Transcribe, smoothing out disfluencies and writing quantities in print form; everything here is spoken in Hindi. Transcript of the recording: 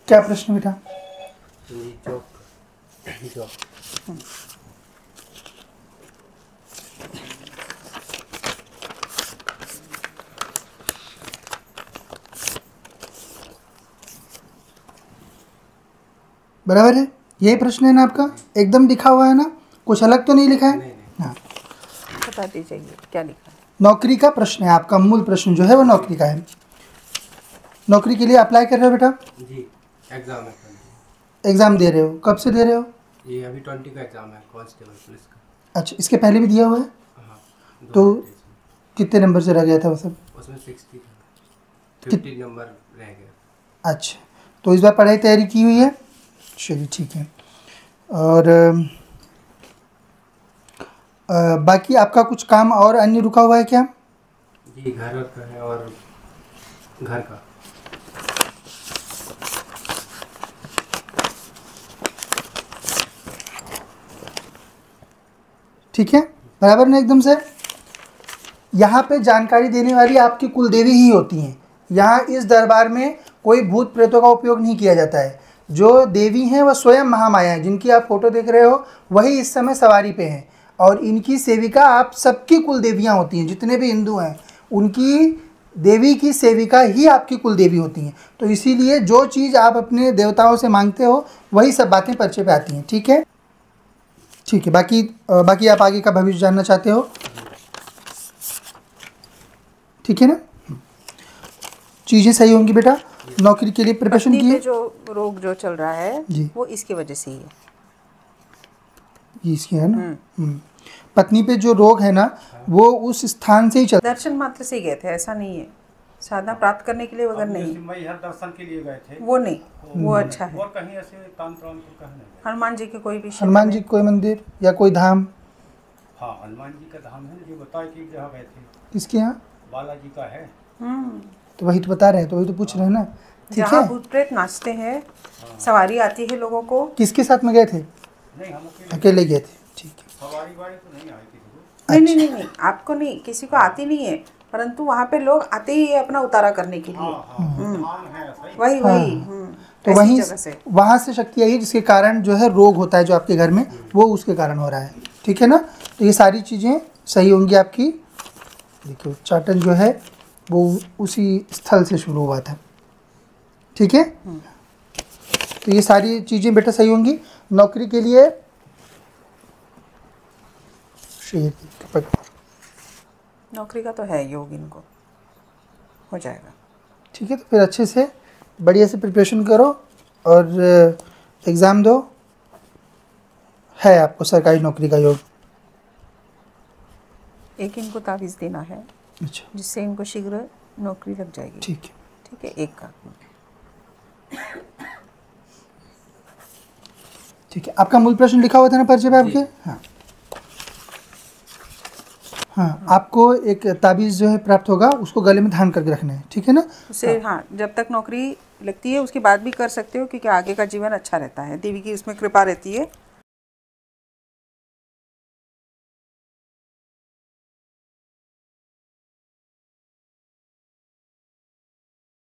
क्या प्रश्न बेटा? जॉब। बराबर है, यही प्रश्न है ना आपका? एकदम लिखा हुआ है ना, कुछ अलग तो नहीं लिखा है? नहीं। हाँ, बता दीजिए क्या लिखा है। नौकरी का प्रश्न है आपका, मूल प्रश्न जो है वो नौकरी का है। नौकरी के लिए अप्लाई कर रहे हो बेटा? जी, एग्जाम है। एग्ज़ाम दे रहे हो, कब से दे रहे हो? ये अभी 20 का एग्जाम है, कांस्टेबल पुलिस का। अच्छा, इसके पहले भी दिया हुआ है? हाँ, तो 2023 में। कितने नंबर से रह गया था वो सब? उसमें 50 नंबर रह गया। अच्छा, तो इस बार पढ़ाई तैयारी की हुई है? चलिए ठीक है। और बाकी आपका कुछ काम और अन्य रुका हुआ है क्या? जी, घर का है और घर का। ठीक है, बराबर ना एकदम से? यहाँ पे जानकारी देने वाली आपकी कुल देवी ही होती हैं। यहाँ इस दरबार में कोई भूत प्रेतों का उपयोग नहीं किया जाता है। जो देवी हैं वह स्वयं महामाया हैं, जिनकी आप फोटो देख रहे हो वही इस समय सवारी पे हैं, और इनकी सेविका आप सबकी कुल देवियाँ होती हैं। जितने भी हिंदू हैं उनकी देवी की सेविका ही आपकी कुल देवी होती हैं। तो इसीलिए जो चीज़ आप अपने देवताओं से मांगते हो वही सब बातें पर्चे पे आती हैं। ठीक है, ठीक है। बाकी आप आगे का भविष्य जानना चाहते हो? ठीक है ना, चीज़ें सही होंगी बेटा। नौकरी के लिए प्रिपरेशन पत्नी की पे जो रोग जो चल रहा है जी, वो इसकी वजह से ही है। ये इसकी है ना। पत्नी पे जो रोग है ना वो उस स्थान से ही चल। दर्शन मात्र से ही गए थे, ऐसा नहीं है साधना प्राप्त करने के लिए वगैरह नहीं। हर दर्शन के लिए गए थे। वो नहीं, वो अच्छा है। और कहीं ऐसे तंत्र वंत्र कहीं नहीं। हनुमान जी के कोई भी हनुमान जी कोई मंदिर या कोई धाम? हाँ, हनुमान जी का धाम है, जो बताए कि जहाँ गए थे। किसके यहाँ? बालाजी का है। तो वही तो बता रहे हैं, तो वही तो पूछ रहे हैं ना। ठीक जहाँ है, भूत प्रेत नाचते हैं, सवारी आती है लोगों को। किसके साथ में गए थे? नहीं, हम अकेले गए थे। ठीक है, सवारी वारी तो नहीं आई किसी को। नहीं, आपको नहीं, किसी को आती नहीं है, परंतु वहाँ पे लोग आते ही है अपना उतारा करने के लिए। धाम है सही। वही तो ऐसी वहीं जगह से। वहाँ से शक्ति आई जिसके कारण जो है रोग होता है जो आपके घर में, वो उसके कारण हो रहा है। ठीक है ना, तो ये सारी चीज़ें सही होंगी आपकी। देखिए उच्चाटन जो है वो उसी स्थल से शुरू हुआ था। ठीक है, तो ये सारी चीज़ें बेटा सही होंगी। नौकरी के लिए नौकरी का तो है योग, इनको हो जाएगा। ठीक है, तो फिर अच्छे से बढ़िया से प्रिपरेशन करो और एग्ज़ाम दो। है आपको सरकारी नौकरी का योग। एक इनको तावीज़ देना है अच्छा, जिससे इनको शीघ्र नौकरी लग जाएगी। ठीक है, ठीक है, एक का। ठीक है। आपका मूल प्रश्न लिखा हुआ था ना पर्चे पे आपके? हाँ हाँ, आपको एक ताबीज़ जो है प्राप्त होगा, उसको गले में धारण करके रखना है। ठीक है ना? उसे हाँ, जब तक नौकरी लगती है उसके बाद भी कर सकते हो, क्योंकि आगे का जीवन अच्छा रहता है, देवी की उसमें कृपा रहती है।